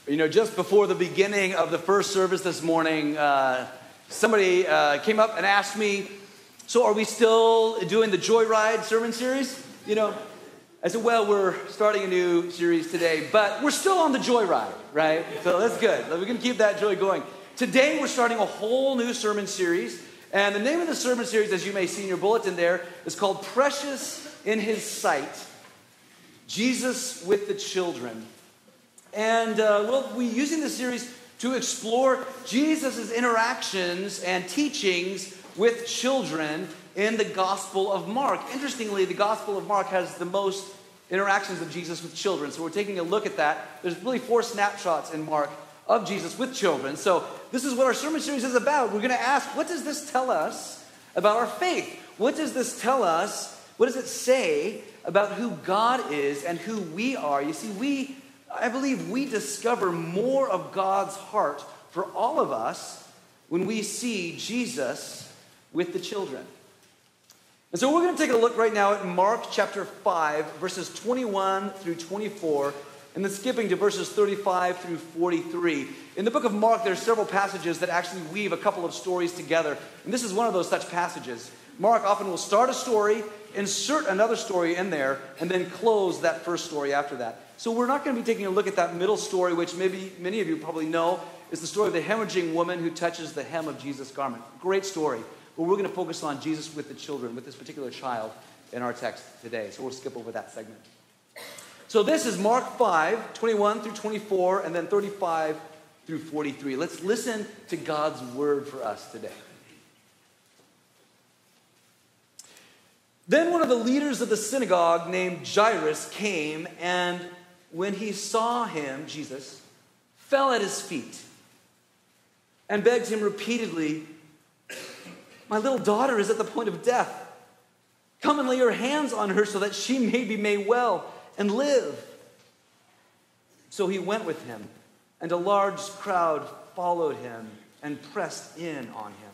You know, just before the beginning of the first service this morning, somebody came up and asked me, so are we still doing the Joyride sermon series? You know, I said, well, we're starting a new series today, but we're still on the Joyride, right? So that's good. We're going to keep that joy going. Today, we're starting a whole new sermon series, and the name of the sermon series, as you may see in your bulletin there, is called Precious in His Sight, Jesus with the Children. And we'll be using this series to explore Jesus' interactions and teachings with children in the Gospel of Mark. Interestingly, the Gospel of Mark has the most interactions of Jesus with children. So we're taking a look at that. There's really 4 snapshots in Mark of Jesus with children. So this is what our sermon series is about. We're going to ask, what does this tell us about our faith? What does this tell us? What does it say about who God is and who we are? You see, I believe we discover more of God's heart for all of us when we see Jesus with the children. And so we're going to take a look right now at Mark chapter 5, verses 21 through 24, and then skipping to verses 35 through 43. In the book of Mark, there are several passages that actually weave a couple of stories together, and this is one of those such passages. Mark often will start a story, insert another story in there, and then close that first story after that. So we're not going to be taking a look at that middle story, which maybe many of you probably know is the story of the hemorrhaging woman who touches the hem of Jesus' garment. Great story. But we're going to focus on Jesus with the children, with this particular child in our text today. So we'll skip over that segment. So this is Mark 5, 21 through 24, and then 35 through 43. Let's listen to God's word for us today. Then one of the leaders of the synagogue named Jairus came, and when he saw him, Jesus, fell at his feet and begged him repeatedly, "My little daughter is at the point of death. Come and lay your hands on her so that she may be made well and live." So he went with him, and a large crowd followed him and pressed in on him.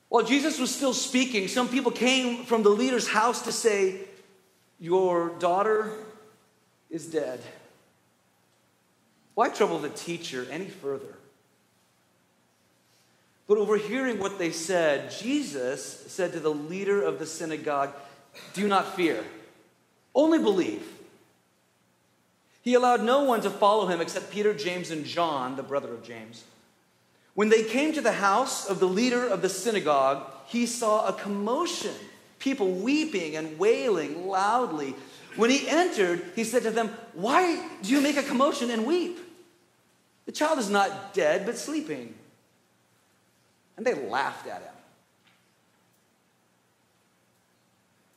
While Jesus was still speaking, some people came from the leader's house to say, "Your daughter is dead. Why trouble the teacher any further?" But overhearing what they said, Jesus said to the leader of the synagogue, "Do not fear, only believe." He allowed no one to follow him except Peter, James, and John, the brother of James. When they came to the house of the leader of the synagogue, he saw a commotion, people weeping and wailing loudly. When he entered, he said to them, "Why do you make a commotion and weep? The child is not dead, but sleeping." And they laughed at him.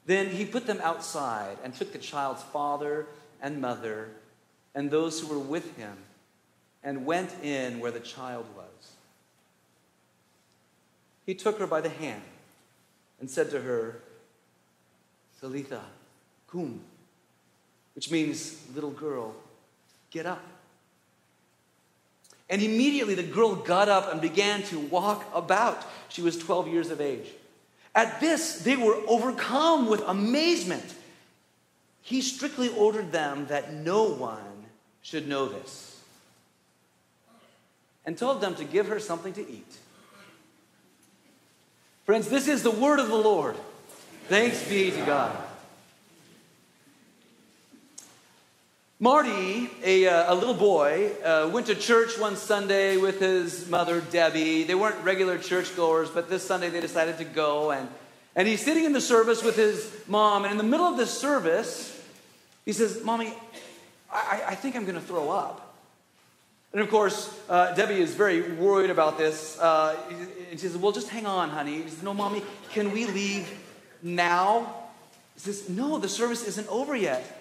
Then he put them outside and took the child's father and mother and those who were with him and went in where the child was. He took her by the hand and said to her, "Talitha cum," which means, "Little girl, get up." And immediately the girl got up and began to walk about. She was 12 years of age. At this, they were overcome with amazement. He strictly ordered them that no one should know this, and told them to give her something to eat. Friends, this is the word of the Lord. Thanks be to God. Marty, a little boy, went to church one Sunday with his mother, Debbie. They weren't regular churchgoers, but this Sunday they decided to go. And he's sitting in the service with his mom. And in the middle of the service, he says, "Mommy, I think I'm going to throw up." And of course, Debbie is very worried about this. And she says, "Well, just hang on, honey." He says, "No, Mommy, can we leave now?" He says, "No, the service isn't over yet."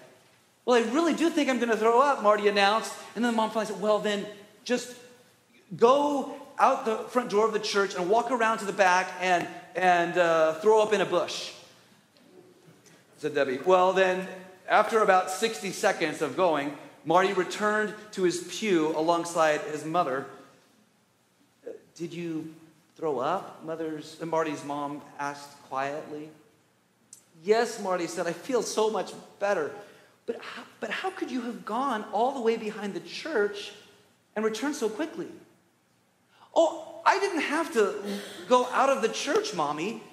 "Well, I really do think I'm going to throw up," Marty announced. And then the mom finally said, "Well, then just go out the front door of the church and walk around to the back and throw up in a bush," said Debbie. Well, then, after about 60 seconds of going, Marty returned to his pew alongside his mother. "Did you throw up?" Marty's mom asked quietly. "Yes," Marty said, "I feel so much better. but how could you have gone all the way behind the church and returned so quickly? Oh, I didn't have to go out of the church, Mommy.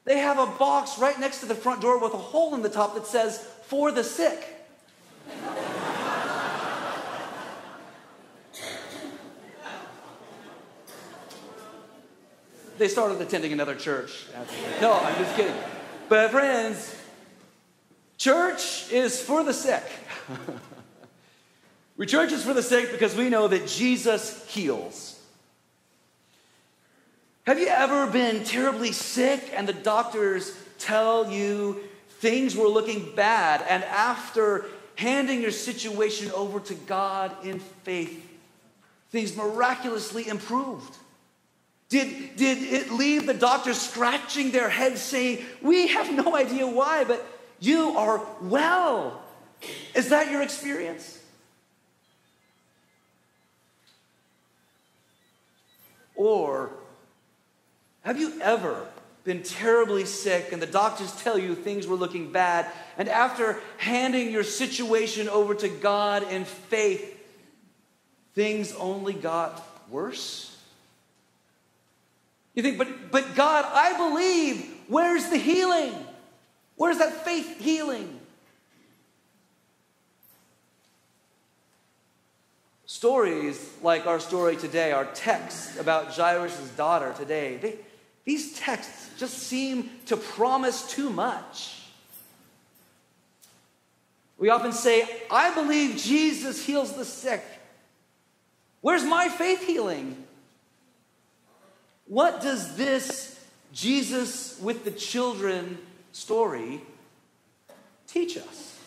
They have a box right next to the front door with a hole in the top that says, "For the sick." They started attending another church. No, I'm just kidding. But friends, church is for the sick. Church is for the sick because we know that Jesus heals. Have you ever been terribly sick and the doctors tell you things were looking bad, and after handing your situation over to God in faith, things miraculously improved? Did it leave the doctors scratching their heads saying, "We have no idea why, but you are well"? Is that your experience? Or have you ever been terribly sick and the doctors tell you things were looking bad, and after handing your situation over to God in faith, things only got worse? You think, but God, I believe. Where's the healing? Where's that faith healing? Stories like our story today, our text about Jairus' daughter today, these texts just seem to promise too much. We often say, I believe Jesus heals the sick. Where's my faith healing? What does this Jesus with the children story teach us?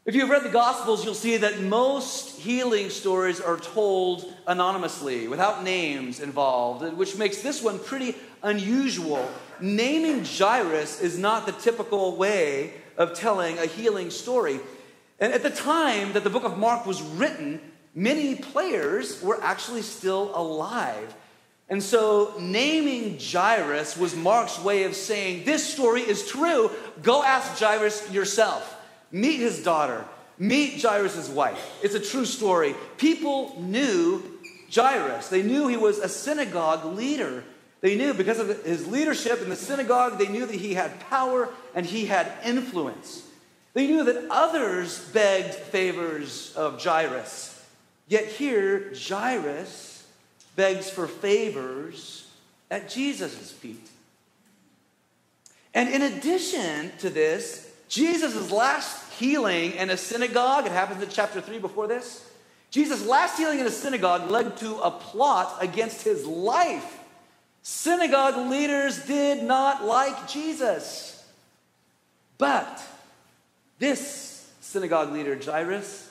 If you've read the Gospels, you'll see that most healing stories are told anonymously, without names involved, which makes this one pretty unusual. Naming Jairus is not the typical way of telling a healing story. And at the time that the book of Mark was written, many players were actually still alive. And so naming Jairus was Mark's way of saying, this story is true. Go ask Jairus yourself. Meet his daughter. Meet Jairus' wife. It's a true story. People knew Jairus. They knew he was a synagogue leader. They knew because of his leadership in the synagogue, they knew that he had power and he had influence. They knew that others begged favors of Jairus. Yet here, Jairus begs for favors at Jesus' feet. And in addition to this, Jesus' last healing in a synagogue, it happens in chapter 3 before this, Jesus' last healing in a synagogue led to a plot against his life. Synagogue leaders did not like Jesus. But this synagogue leader, Jairus,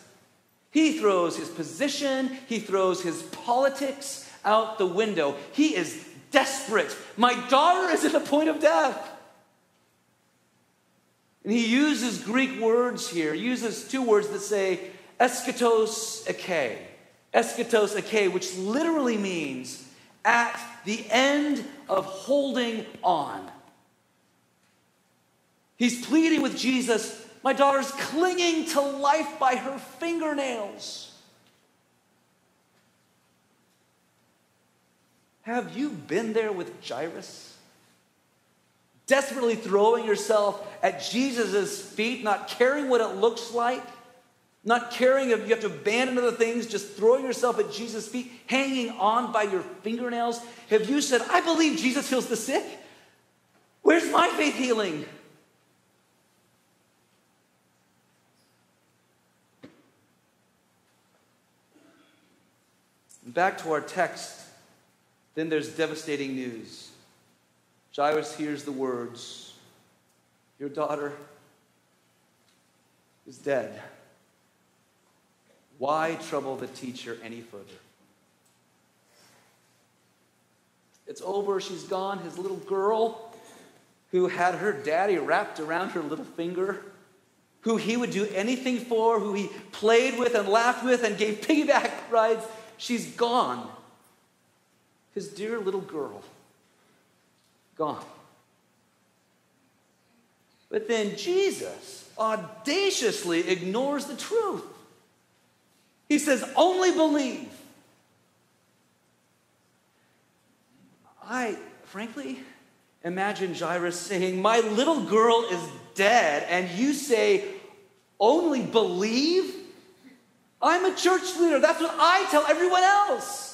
he throws his position, he throws his politics out the window. He is desperate. My daughter is at the point of death. And he uses Greek words here. He uses two words that say eschatos eke. Eschatos eke, which literally means at the end of holding on. He's pleading with Jesus, my daughter's clinging to life by her fingernails. Have you been there with Jairus? Desperately throwing yourself at Jesus' feet, not caring what it looks like, not caring if you have to abandon other things, just throwing yourself at Jesus' feet, hanging on by your fingernails. Have you said, I believe Jesus heals the sick? Where's my faith healing? Back to our text, then there's devastating news. Jairus hears the words, your daughter is dead. Why trouble the teacher any further? It's over, she's gone. His little girl, who had her daddy wrapped around her little finger, who he would do anything for, who he played with and laughed with and gave piggyback rides, she's gone. His dear little girl, gone. But then Jesus audaciously ignores the truth. He says, only believe. I, frankly, imagine Jairus saying, my little girl is dead, and you say, only believe? I'm a church leader. That's what I tell everyone else.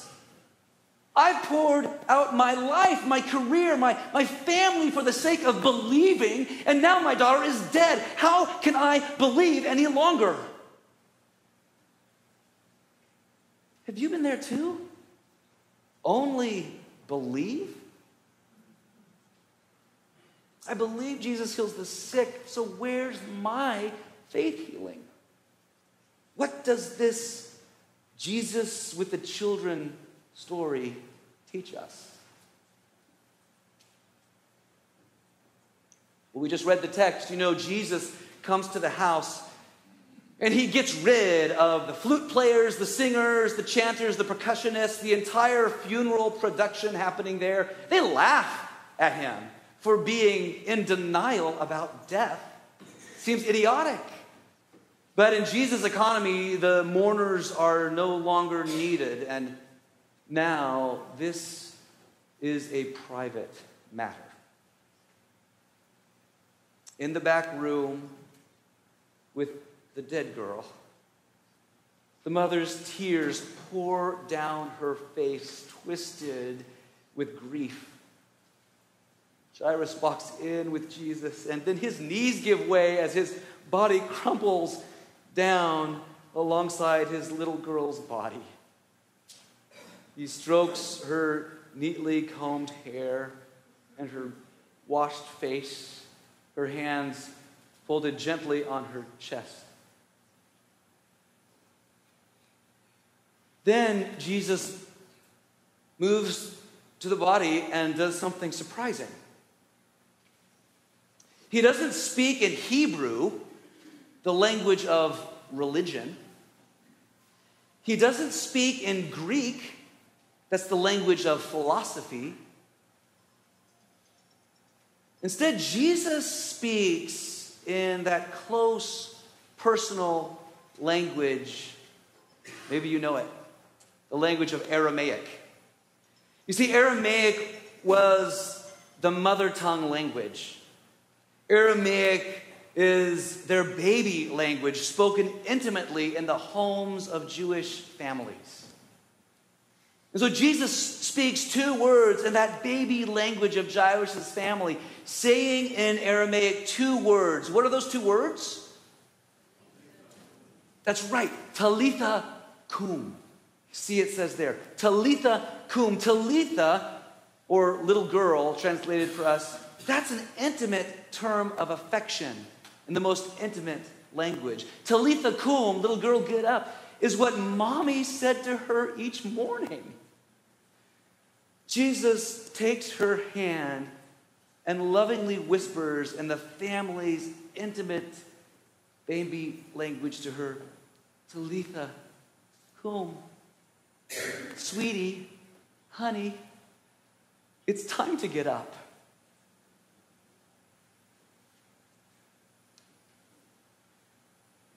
I've poured out my life, my career, my family for the sake of believing, and now my daughter is dead. How can I believe any longer? Have you been there too? Only believe? I believe Jesus heals the sick, so where's my faith healing? What does this Jesus with the children story teach us? Well, we just read the text. You know, Jesus comes to the house and he gets rid of the flute players, the singers, the chanters, the percussionists, the entire funeral production happening there. They laugh at him for being in denial about death. Seems idiotic. But in Jesus' economy, the mourners are no longer needed, and now this is a private matter. In the back room with the dead girl, the mother's tears pour down her face, twisted with grief. Jairus walks in with Jesus, and then his knees give way as his body crumples down alongside his little girl's body. He strokes her neatly combed hair and her washed face, her hands folded gently on her chest. Then Jesus moves to the body and does something surprising. He doesn't speak in Hebrew, the language of religion. He doesn't speak in Greek, that's the language of philosophy. Instead, Jesus speaks in that close, personal language. Maybe you know it, the language of Aramaic. You see, Aramaic was the mother tongue language. Aramaic is their baby language, spoken intimately in the homes of Jewish families. And so Jesus speaks two words in that baby language of Jairus' family, saying in Aramaic two words. What are those two words? That's right, Talitha cum. See, it says there, Talitha cum. Talitha, or little girl, translated for us, that's an intimate term of affection in the most intimate language. Talitha cum, little girl, get up, is what mommy said to her each morning. Jesus takes her hand and lovingly whispers in the family's intimate baby language to her, Talitha cum. Sweetie, honey, it's time to get up.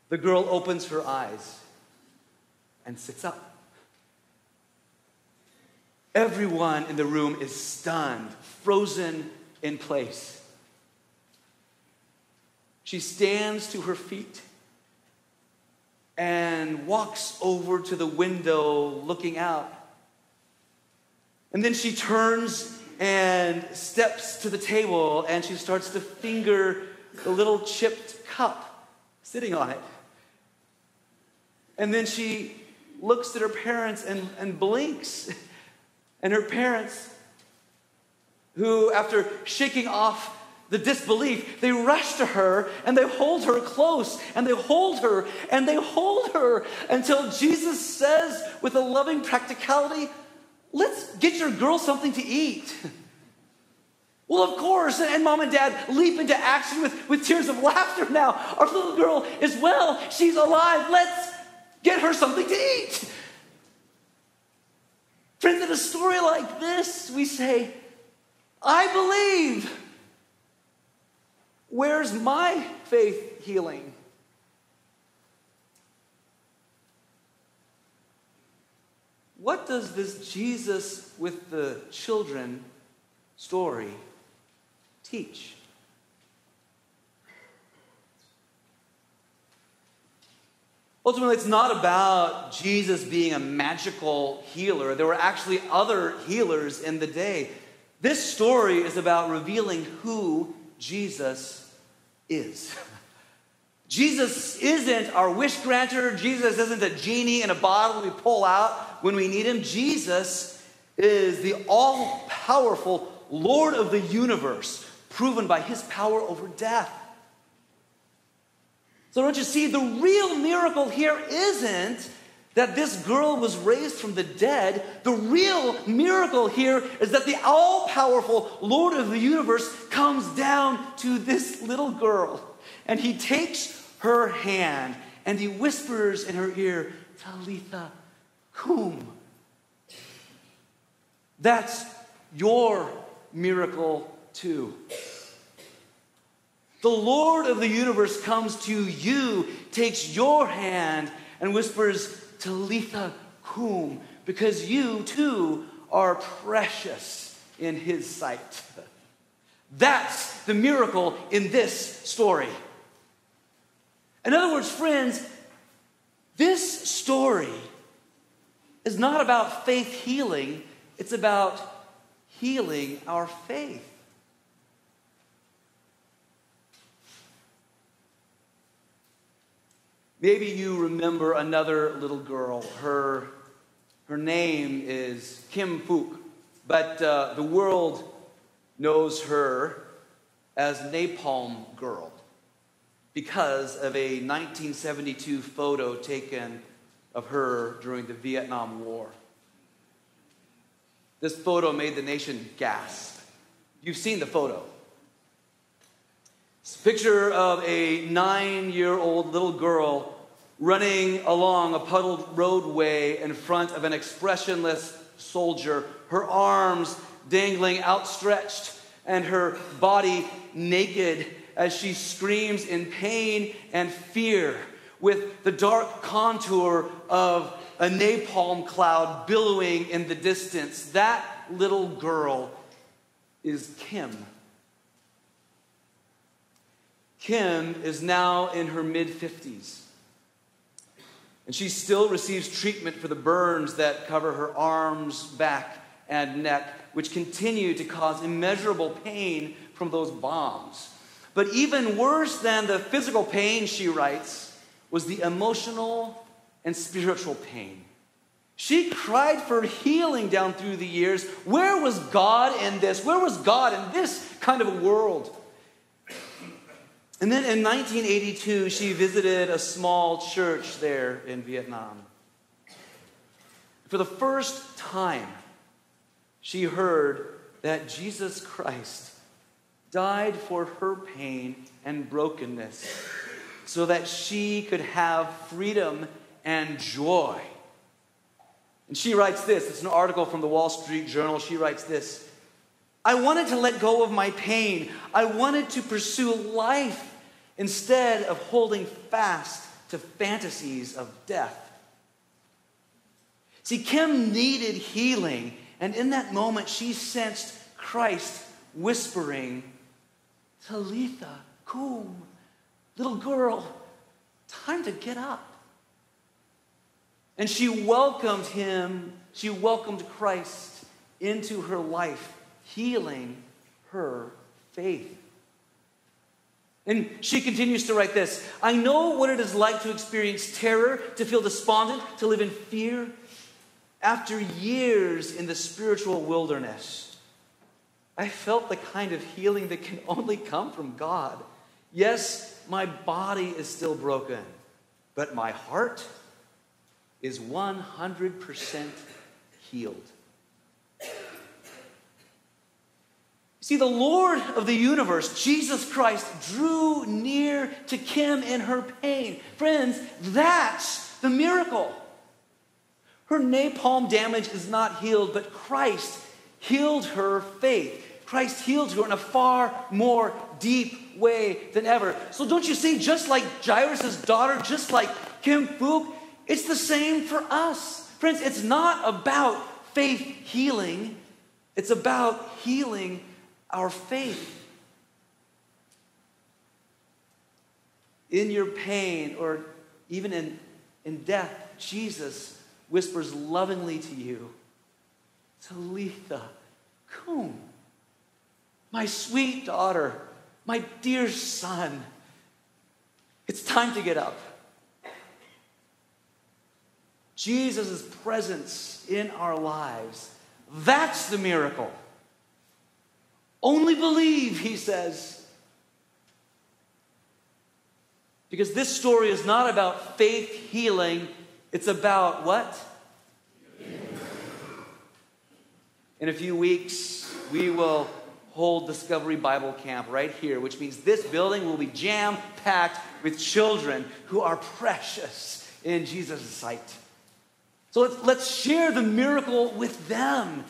The girl opens her eyes and sits up. Everyone in the room is stunned, frozen in place. She stands to her feet and walks over to the window looking out. And then she turns and steps to the table and she starts to finger the little chipped cup sitting on it. And then she looks at her parents and blinks. And her parents, who after shaking off the disbelief, they rush to her and they hold her close and they hold her and they hold her until Jesus says with a loving practicality, let's get your girl something to eat. Well, of course, and mom and dad leap into action with tears of laughter now. Our little girl is well, she's alive, let's get her something to eat. Friends, in a story like this, we say, I believe. where's my faith healing? What does this Jesus with the children story teach? Ultimately, it's not about Jesus being a magical healer. There were actually other healers in the day. This story is about revealing who Jesus is. Jesus isn't our wish granter. Jesus isn't a genie in a bottle we pull out when we need him. Jesus is the all-powerful Lord of the universe, proven by his power over death. So don't you see, the real miracle here isn't that this girl was raised from the dead. The real miracle here is that the all-powerful Lord of the universe comes down to this little girl, and he takes her hand and he whispers in her ear, Talitha cum. That's your miracle too. The Lord of the universe comes to you, takes your hand, and whispers, Talitha cum, because you too are precious in his sight. That's the miracle in this story. In other words, friends, this story is not about faith healing, it's about healing our faith. Maybe you remember another little girl. Her name is Kim Phuc, but the world knows her as Napalm Girl because of a 1972 photo taken of her during the Vietnam War. This photo made the nation gasp. You've seen the photo. It's a picture of a 9-year-old little girl running along a puddled roadway in front of an expressionless soldier, her arms dangling outstretched and her body naked as she screams in pain and fear with the dark contour of a napalm cloud billowing in the distance. That little girl is Kim. Kim is now in her mid-50s, and she still receives treatment for the burns that cover her arms, back, and neck, which continue to cause immeasurable pain from those bombs. But even worse than the physical pain, she writes, was the emotional and spiritual pain. She cried for healing down through the years. Where was God in this? Where was God in this kind of a world? And then in 1982, she visited a small church there in Vietnam. For the first time, she heard that Jesus Christ died for her pain and brokenness so that she could have freedom and joy. And she writes this. It's an article from the Wall Street Journal. She writes this. I wanted to let go of my pain. I wanted to pursue life instead of holding fast to fantasies of death. See, Kim needed healing, and in that moment she sensed Christ whispering, Talitha cum, little girl, time to get up. And she welcomed him, she welcomed Christ into her life, healing her faith. And she continues to write this, I know what it is like to experience terror, to feel despondent, to live in fear. After years in the spiritual wilderness, I felt the kind of healing that can only come from God. Yes, my body is still broken, but my heart is 100% healed. See, the Lord of the universe, Jesus Christ, drew near to Kim in her pain. Friends, that's the miracle. Her napalm damage is not healed, but Christ healed her faith. Christ healed her in a far more deep way than ever. So don't you see, just like Jairus' daughter, just like Kim Fook, it's the same for us. Friends, it's not about faith healing. It's about healing our faith. In your pain or even in death, Jesus whispers lovingly to you, Talitha, cum. My sweet daughter, my dear son, it's time to get up. Jesus' presence in our lives, that's the miracle. Only believe, he says. Because this story is not about faith healing, it's about what? In a few weeks, we will hold Discovery Bible Camp right here, which means this building will be jam-packed with children who are precious in Jesus' sight. So let's share the miracle with them,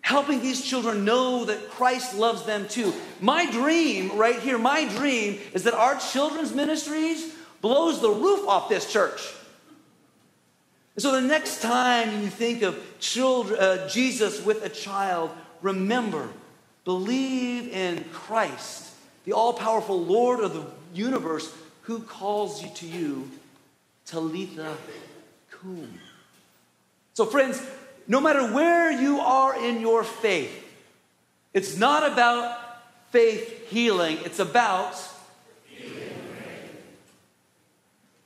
helping these children know that Christ loves them too. My dream right here, my dream is that our children's ministries blows the roof off this church. And so the next time you think of Jesus with a child, remember, believe in Christ, the all-powerful Lord of the universe, who calls you to you, Talitha cum. So friends, no matter where you are in your faith, it's not about faith healing, it's about healing.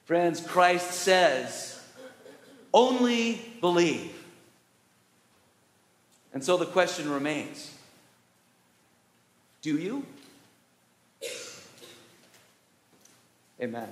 Friends, Christ says, only believe. And so the question remains, do you? Amen.